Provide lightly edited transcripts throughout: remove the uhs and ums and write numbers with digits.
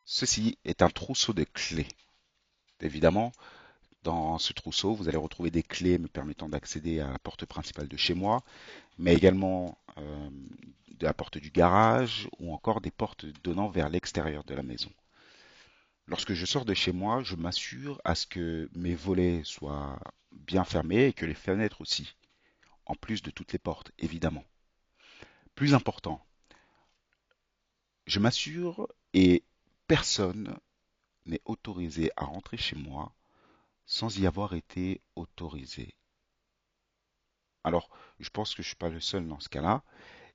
Ceci est un trousseau de clés. Évidemment, dans ce trousseau, vous allez retrouver des clés me permettant d'accéder à la porte principale de chez moi, mais également de la porte du garage ou encore des portes donnant vers l'extérieur de la maison. Lorsque je sors de chez moi, je m'assure à ce que mes volets soient bien fermés et que les fenêtres aussi, en plus de toutes les portes, évidemment. Plus important, je m'assure et personne n'est autorisé à rentrer chez moi sans y avoir été autorisé. Alors, je pense que je ne suis pas le seul dans ce cas-là,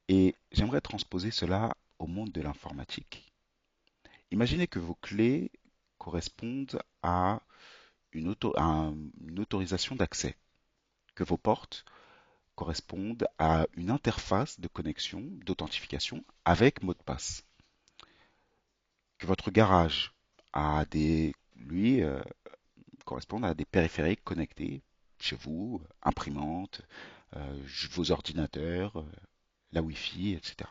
et j'aimerais transposer cela au monde de l'informatique. Imaginez que vos clés correspondent à une autorisation d'accès, que vos portes correspondent à une interface de connexion, d'authentification avec mot de passe, que votre garage lui, correspond à des périphériques connectés chez vous, imprimantes, vos ordinateurs, la Wi-Fi, etc.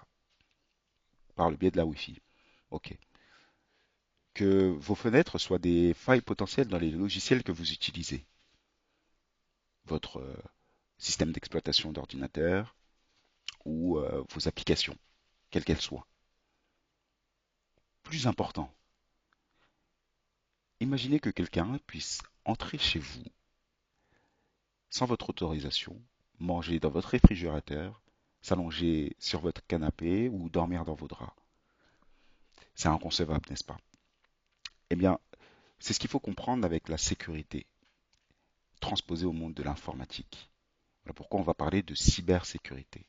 Par le biais de la Wi-Fi. OK. Que vos fenêtres soient des failles potentielles dans les logiciels que vous utilisez. Votre système d'exploitation d'ordinateur ou vos applications, quelles qu'elles soient. Plus important, imaginez que quelqu'un puisse entrer chez vous sans votre autorisation, manger dans votre réfrigérateur, s'allonger sur votre canapé ou dormir dans vos draps. C'est inconcevable, n'est-ce pas? Eh bien, c'est ce qu'il faut comprendre avec la sécurité, transposée au monde de l'informatique. Voilà pourquoi on va parler de cybersécurité.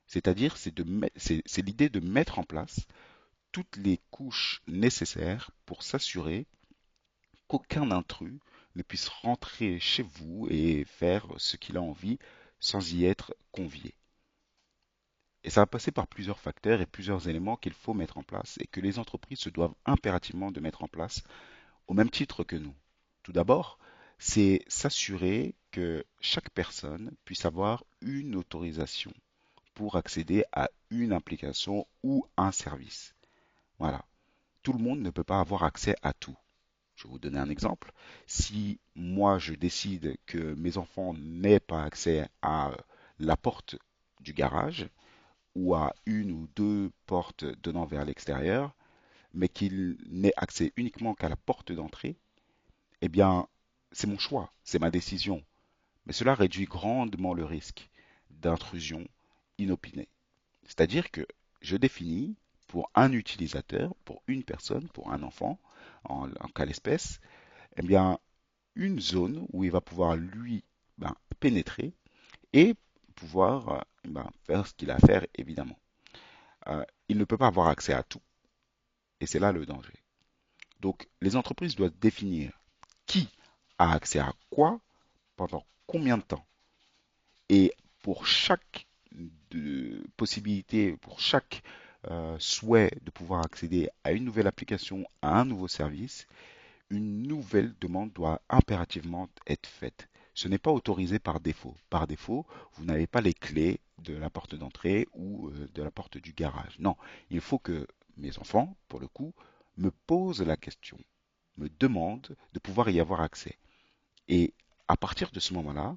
C'est-à-dire, c'est l'idée de mettre en place toutes les couches nécessaires pour s'assurer qu'aucun intrus ne puisse rentrer chez vous et faire ce qu'il a envie sans y être convié. Et ça va passer par plusieurs facteurs et plusieurs éléments qu'il faut mettre en place et que les entreprises se doivent impérativement de mettre en place au même titre que nous. Tout d'abord, c'est s'assurer que chaque personne puisse avoir une autorisation pour accéder à une application ou un service. Voilà. Tout le monde ne peut pas avoir accès à tout. Je vais vous donner un exemple. Si moi je décide que mes enfants n'aient pas accès à la porte du garage ou à une ou deux portes donnant vers l'extérieur, mais qu'ils n'aient accès uniquement qu'à la porte d'entrée, eh bien, c'est mon choix, c'est ma décision. Mais cela réduit grandement le risque d'intrusion inopinée. C'est-à-dire que je définis pour un utilisateur, pour une personne, pour un enfant, en cas l'espèce, eh bien, une zone où il va pouvoir lui pénétrer et pouvoir faire ce qu'il a à faire, évidemment. Il ne peut pas avoir accès à tout, et c'est là le danger. Donc, les entreprises doivent définir qui a accès à quoi, pendant combien de temps. Et pour chaque possibilité, pour chaque souhait de pouvoir accéder à une nouvelle application, à un nouveau service, une nouvelle demande doit impérativement être faite. Ce n'est pas autorisé par défaut. Par défaut, vous n'avez pas les clés de la porte d'entrée ou de la porte du garage. Non, il faut que mes enfants, pour le coup, me posent la question, me demandent de pouvoir y avoir accès. Et à partir de ce moment-là,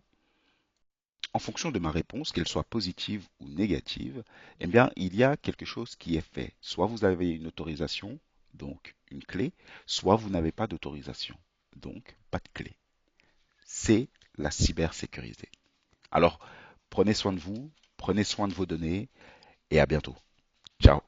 en fonction de ma réponse, qu'elle soit positive ou négative, eh bien, il y a quelque chose qui est fait. Soit vous avez une autorisation, donc une clé, soit vous n'avez pas d'autorisation, donc pas de clé. C'est la cybersécurité. Alors, prenez soin de vous, prenez soin de vos données et à bientôt. Ciao.